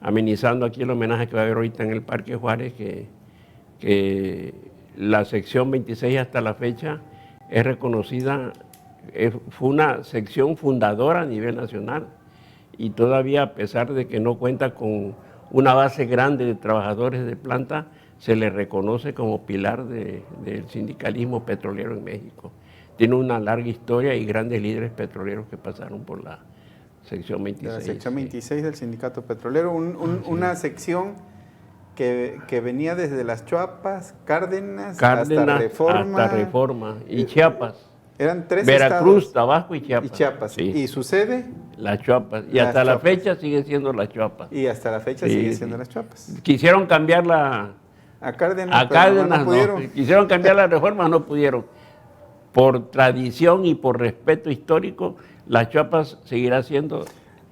S2: amenizando aquí el homenaje que va a haber ahorita en el Parque Juárez, que la sección 26 hasta la fecha es reconocida, fue una sección fundadora a nivel nacional y todavía a pesar de que no cuenta con una base grande de trabajadores de planta, se le reconoce como pilar del sindicalismo petrolero en México. Tiene una larga historia y grandes líderes petroleros que pasaron por la sección 26.
S1: De la sección 26 del sindicato petrolero, una sección que venía desde las Chuapas, Cárdenas hasta
S2: Reforma y Chiapas.
S1: Eran 3
S2: Veracruz,
S1: estados.
S2: Tabasco y Chiapas.
S1: Y Chiapas.
S2: Sí.
S1: ¿Y su sede?
S2: Las Chuapas. Y hasta la fecha sigue siendo las Chuapas.
S1: Y hasta la fecha sigue siendo las Chuapas.
S2: Quisieron cambiarla
S1: a Cárdenas,
S2: a Cárdenas
S1: no pudieron.
S2: No. Quisieron cambiar la reforma, no pudieron. Por tradición y por respeto histórico, las Chuapas seguirá siendo,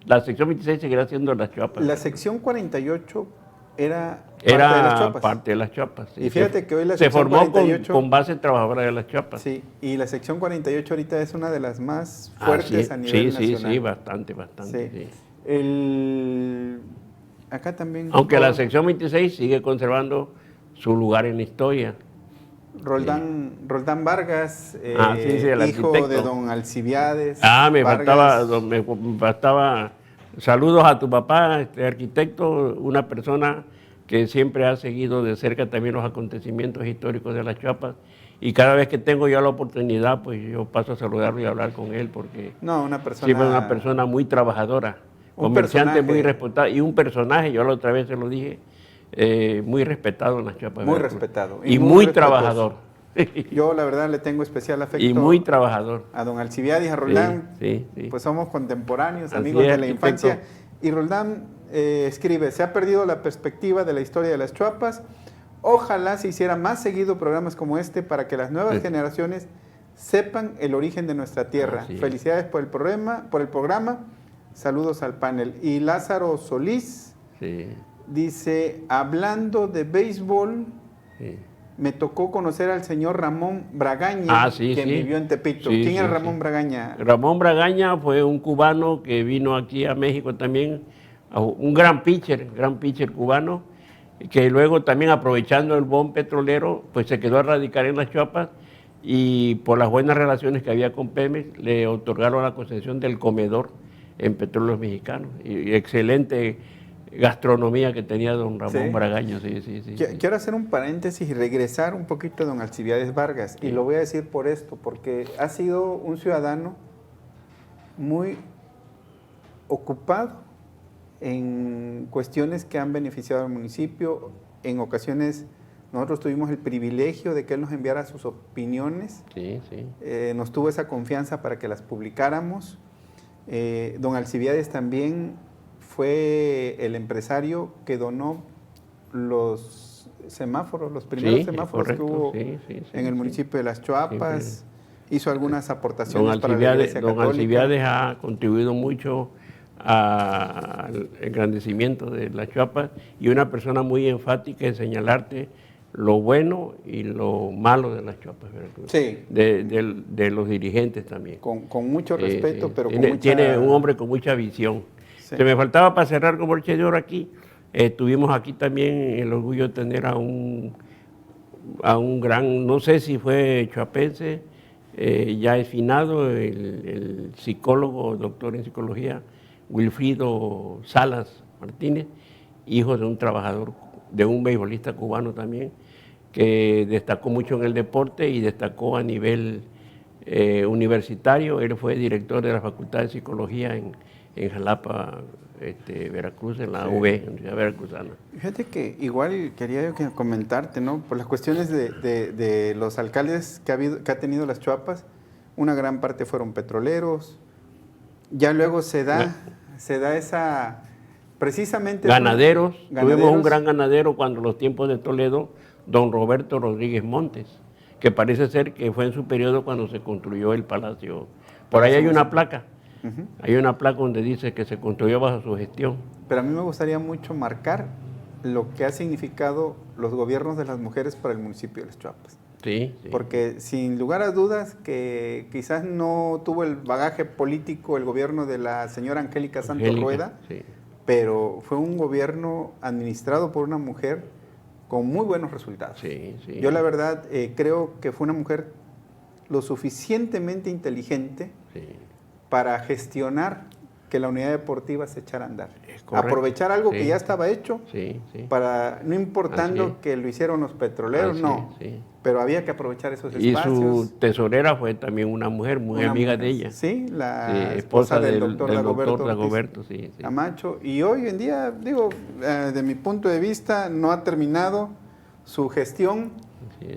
S2: la sección 26 seguirá siendo las Chuapas.
S1: La sección 48 era
S2: parte de las Chuapas. Sí.
S1: Y fíjate que hoy la
S2: se
S1: sección
S2: formó
S1: 48,
S2: con base trabajadora de las Chuapas.
S1: Sí, y la sección 48 ahorita es una de las más fuertes a nivel nacional.
S2: Sí, bastante. Sí.
S1: Acá también.
S2: Aunque la sección 26 sigue conservando su lugar en la historia.
S1: Roldán Vargas, hijo
S2: arquitecto
S1: de don Alcibiades.
S2: Me faltaba saludos a tu papá, arquitecto, una persona que siempre ha seguido de cerca también los acontecimientos históricos de las Chuapas. Y cada vez que tengo yo la oportunidad, pues yo paso a saludarlo y a hablar con él, porque siempre es una persona muy trabajadora, comerciante muy respetado y un personaje, yo la otra vez se lo dije, muy respetado en las Chuapas.
S1: Muy respetado.
S2: Y muy trabajador.
S1: Yo la verdad le tengo especial afecto.
S2: Y muy trabajador.
S1: A don Alcibiades y a Roldán.
S2: Sí.
S1: Pues somos contemporáneos, amigos de la infancia. Y Roldán escribe, se ha perdido la perspectiva de la historia de las Chuapas. Ojalá se hiciera más seguido programas como este para que las nuevas generaciones sepan el origen de nuestra tierra. Felicidades por el programa. Saludos al panel. Y Lázaro Solís dice, hablando de béisbol, me tocó conocer al señor Ramón Bragaña, que vivió en Tepito. ¿Quién es Ramón Bragaña?
S2: Ramón Bragaña fue un cubano que vino aquí a México también, un gran pitcher cubano, que luego también aprovechando el boom petrolero, pues se quedó a radicar en las Chuapas y por las buenas relaciones que había con Pemex, le otorgaron la concesión del comedor en Petróleos Mexicanos. Y excelente gastronomía que tenía don Ramón Bragaña.
S1: Quiero hacer un paréntesis y regresar un poquito a don Alcibiades Vargas. Y lo voy a decir por esto, porque ha sido un ciudadano muy ocupado en cuestiones que han beneficiado al municipio. En ocasiones nosotros tuvimos el privilegio de que él nos enviara sus opiniones. Nos tuvo esa confianza para que las publicáramos. Don Alcibiades también fue el empresario que donó los semáforos, los primeros semáforos que hubo en el municipio de Las Chuapas. Hizo algunas aportaciones para la Iglesia Católica.
S2: Don Alcibiades ha contribuido mucho al engrandecimiento de Las Chuapas y una persona muy enfática en señalarte lo bueno y lo malo de Las Chuapas, Veracruz. De los dirigentes también.
S1: Con mucho respeto, pero
S2: tiene un hombre con mucha visión. Se me faltaba para cerrar con broche de oro aquí. Tuvimos aquí también el orgullo de tener a un gran, no sé si fue chuapense, ya es finado, el psicólogo, doctor en psicología, Wilfrido Salas Martínez, hijo de un trabajador, de un beisbolista cubano también, que destacó mucho en el deporte y destacó a nivel universitario. Él fue director de la Facultad de Psicología en Jalapa, Veracruz, en la Universidad Veracruzana.
S1: Fíjate que igual quería yo comentarte, ¿no? Por las cuestiones de los alcaldes que ha tenido Las Chuapas, una gran parte fueron petroleros. Ya luego se da esa, precisamente...
S2: Ganaderos. Tuvimos un gran ganadero cuando los tiempos de Toledo, don Roberto Rodríguez Montes, que parece ser que fue en su periodo cuando se construyó el palacio. Por ahí hay una placa. Hay una placa donde dice que se construyó bajo su gestión.
S1: Pero a mí me gustaría mucho marcar lo que ha significado los gobiernos de las mujeres para el municipio de Las Chuapas.
S2: Sí, sí.
S1: Porque sin lugar a dudas que quizás no tuvo el bagaje político el gobierno de la señora Angélica Santos Rueda,
S2: sí.
S1: pero fue un gobierno administrado por una mujer con muy buenos resultados.
S2: Sí, sí.
S1: Yo la verdad creo que fue una mujer lo suficientemente inteligente para gestionar que la unidad deportiva se echara a andar. Aprovechar algo que ya estaba hecho, para no importando que lo hicieron los petroleros, pero había que aprovechar esos espacios.
S2: Y su tesorera fue también una mujer muy amiga de ella.
S1: Sí, la esposa del doctor
S2: Dagoberto
S1: Camacho. Y hoy en día, digo, de mi punto de vista, no ha terminado su gestión,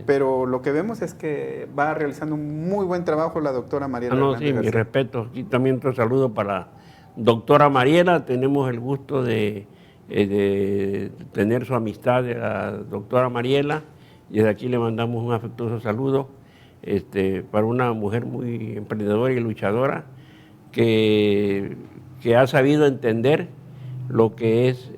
S1: pero lo que vemos es que va realizando un muy buen trabajo la doctora Mariela Hernández García.
S2: Mi respeto. Aquí también otro saludo para doctora Mariela. Tenemos el gusto de tener su amistad de la doctora Mariela, y desde aquí le mandamos un afectuoso saludo para una mujer muy emprendedora y luchadora que ha sabido entender lo que es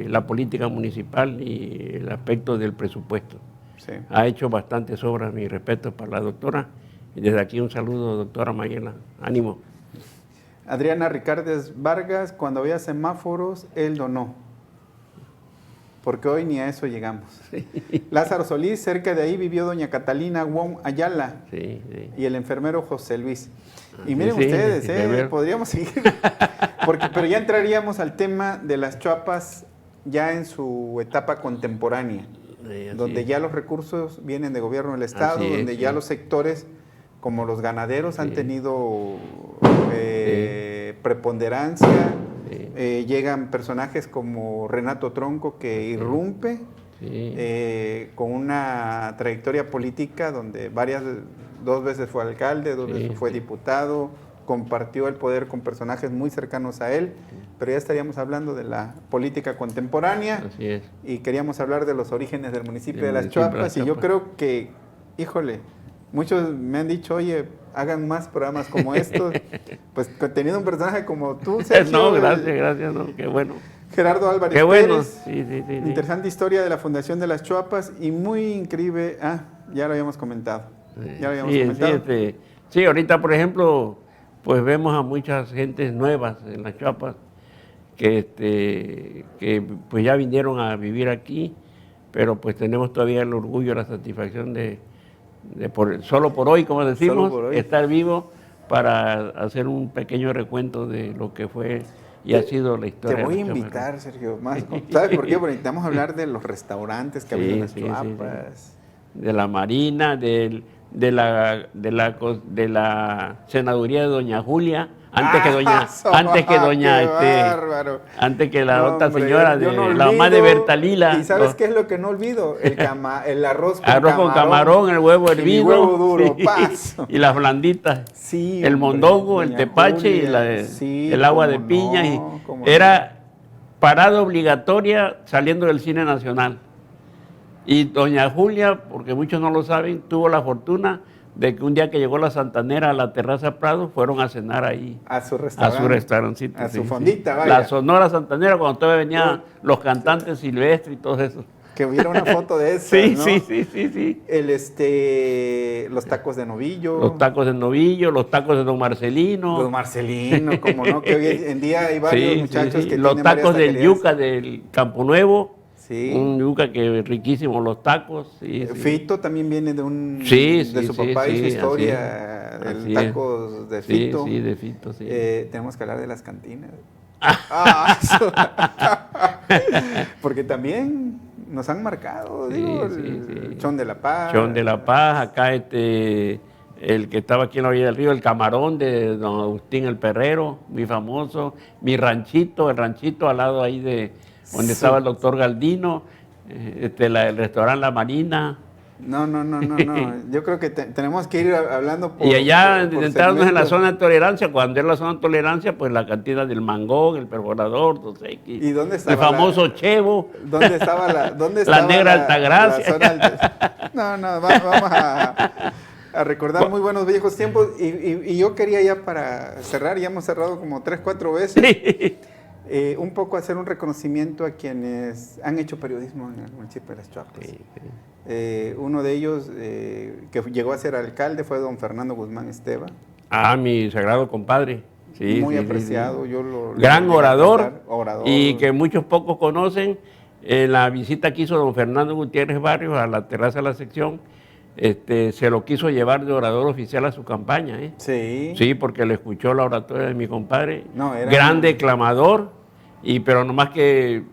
S2: la política municipal y el aspecto del presupuesto. Sí. Ha hecho bastantes obras, mi respeto para la doctora, y desde aquí un saludo, doctora Mariela. Ánimo.
S1: Adriana Ricardes Vargas, cuando había semáforos, él donó, porque hoy ni a eso llegamos. Sí. Lázaro Solís, cerca de ahí vivió doña Catalina Wong Ayala, y el enfermero José Luis. Y miren ustedes, podríamos seguir, pero ya entraríamos al tema de Las Chuapas ya en su etapa contemporánea, donde ya los recursos vienen de gobierno del Estado, donde ya los sectores como los ganaderos han tenido preponderancia, llegan personajes como Renato Tronco que irrumpe con una trayectoria política donde dos veces fue alcalde, dos veces fue diputado, compartió el poder con personajes muy cercanos a él, pero ya estaríamos hablando de la política contemporánea.
S2: Así es.
S1: Y queríamos hablar de los orígenes del municipio de Las Chuapas, y yo creo que, híjole, muchos me han dicho, oye, hagan más programas como estos, pues teniendo un personaje como tú, Sergio.
S2: No, gracias, no, qué bueno.
S1: Gerardo Álvarez
S2: qué bueno.
S1: Pérez, interesante historia de la Fundación de Las Chuapas y muy increíble, ya lo habíamos comentado.
S2: Sí, ahorita, por ejemplo, pues vemos a muchas gentes nuevas en Las Chuapas que pues ya vinieron a vivir aquí, pero pues tenemos todavía el orgullo, la satisfacción de solo por hoy, como decimos, estar vivo para hacer un pequeño recuento de lo que fue y ha sido la historia.
S1: Te voy a invitar, Sergio, más. ¿Sabes por qué? Porque necesitamos hablar de los restaurantes que había en Las Chuapas.
S2: De la Marina, de la senaduría de doña Julia, antes que la otra señora, la mamá de Bertalila.
S1: ¿Y sabes qué es lo que no olvido? El arroz
S2: con camarón, el huevo hervido,
S1: el huevo duro, paso.
S2: Y las blanditas, el mondongo, el tepache Julia, y el agua de piña. Era parada obligatoria saliendo del Cine Nacional. Y doña Julia, porque muchos no lo saben, tuvo la fortuna de que un día que llegó la Santanera a la Terraza Prado, fueron a cenar ahí.
S1: A su restaurancito.
S2: A
S1: su fondita, vaya.
S2: La Sonora Santanera, cuando todavía venían los cantantes silvestres y todo eso.
S1: Que hubiera una foto de eso, ¿no?
S2: Sí.
S1: Los tacos de novillo.
S2: Los tacos de novillo, los tacos de don Marcelino.
S1: Don Marcelino, como no, que hoy en día hay varios muchachos que
S2: los
S1: tienen
S2: tacos del yuca del Campo Nuevo.
S1: Sí.
S2: Un yuca que riquísimo, los tacos.
S1: Fito también viene de de su papá y su historia, del tacos de Fito.
S2: Sí, de Fito, sí.
S1: Tenemos que hablar de las cantinas. Porque también nos han marcado, el Chon de la Paz.
S2: Chon de la Paz, acá el que estaba aquí en la orilla del río, el Camarón de don Agustín el Perrero, muy famoso. El ranchito al lado ahí de donde estaba el doctor Galdino, el restaurante La Marina.
S1: No. Yo creo que tenemos que ir hablando
S2: por... Y allá, entrarnos en la zona de tolerancia, cuando era la zona de tolerancia, pues la cantina del Mangón, el Perforador, Dos X.
S1: ¿Y dónde estaba
S2: el famoso Chevo.
S1: ¿Dónde estaba
S2: la Negra Altagracia.
S1: No, vamos a... A recordar muy buenos viejos tiempos. Y yo quería ya para cerrar, ya hemos cerrado como 3, 4 veces, un poco hacer un reconocimiento a quienes han hecho periodismo en el municipio de Las Chuapas.
S2: Sí, sí.
S1: Uno de ellos, que llegó a ser alcalde, fue don Fernando Guzmán Esteva.
S2: Ah, mi sagrado compadre. Sí,
S1: muy
S2: sí,
S1: apreciado.
S2: sí.
S1: Yo lo
S2: Gran
S1: llegué a
S2: orador,
S1: tratar, orador,
S2: y que muchos pocos conocen. En la visita que hizo don Fernando Gutiérrez Barrios a la terraza de la sección, se lo quiso llevar de orador oficial a su campaña.
S1: Sí.
S2: Sí, porque le escuchó la oratoria de mi compadre.
S1: No, era
S2: gran
S1: un-
S2: declamador, pero nomás que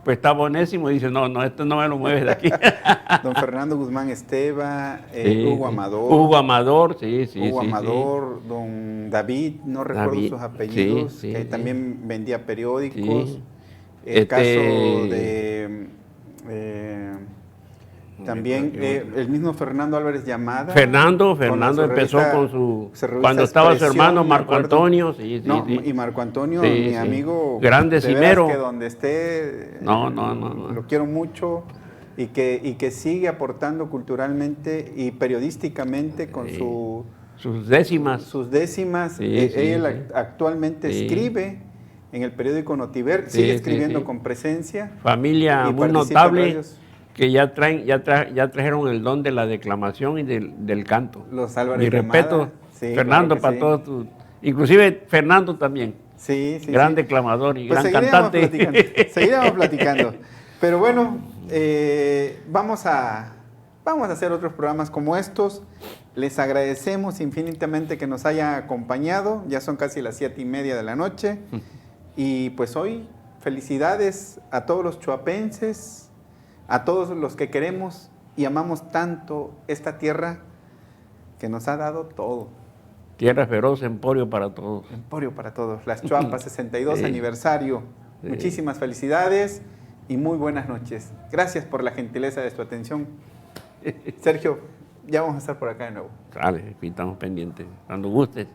S2: pues está bonésimo y dice, no, esto no me lo mueves de aquí.
S1: Don Fernando Guzmán Esteva,
S2: Sí,
S1: Hugo
S2: sí.
S1: Amador.
S2: Hugo Amador, sí.
S1: Hugo Amador, don David, no recuerdo
S2: David,
S1: sus apellidos,
S2: sí,
S1: que
S2: sí.
S1: también vendía periódicos.
S2: Sí.
S1: El caso de también el mismo Fernando Álvarez Llamada.
S2: Fernando
S1: con la
S2: empezó
S1: revista-
S2: con su...
S1: su revista
S2: Cuando estaba su
S1: Expresión,
S2: hermano
S1: me
S2: Marco
S1: acuerdo.
S2: Antonio, sí.
S1: No, y Marco Antonio,
S2: Sí,
S1: mi
S2: sí.
S1: amigo,
S2: Grande
S1: de veras
S2: cimero.
S1: que donde esté,
S2: No.
S1: lo quiero mucho, y que sigue aportando culturalmente y periodísticamente con
S2: Sí.
S1: sus
S2: Sus décimas.
S1: décimas.
S2: Sí,
S1: Él
S2: sí.
S1: actualmente
S2: Sí.
S1: escribe en el periódico Notiver,
S2: Sí,
S1: sigue
S2: sí,
S1: escribiendo
S2: sí.
S1: con presencia.
S2: Familia
S1: y
S2: muy
S1: participa en
S2: notable,
S1: radios.
S2: que ya trajeron el don de la declamación y del canto.
S1: Los Álvarez
S2: Mi respeto,
S1: Llamada, sí,
S2: Fernando,
S1: claro que
S2: para
S1: sí.
S2: todos tus... Inclusive Fernando también,
S1: Sí, sí,
S2: gran
S1: sí.
S2: declamador y
S1: Pues
S2: gran
S1: seguiríamos
S2: cantante.
S1: platicando, seguiríamos platicando. Pero bueno, vamos a hacer otros programas como estos. Les agradecemos infinitamente que nos haya acompañado. Ya son casi las 7:30 de la noche. Y pues hoy, felicidades a todos los chuapenses, a todos los que queremos y amamos tanto esta tierra que nos ha dado todo.
S2: Tierra feroz, emporio para todos.
S1: Emporio para todos. Las Chuapas, 62
S2: Sí.
S1: aniversario.
S2: Sí.
S1: Muchísimas felicidades y muy buenas noches. Gracias por la gentileza de su atención. Sergio, ya vamos a estar por acá de nuevo.
S2: Sale, aquí estamos pendientes, cuando gustes.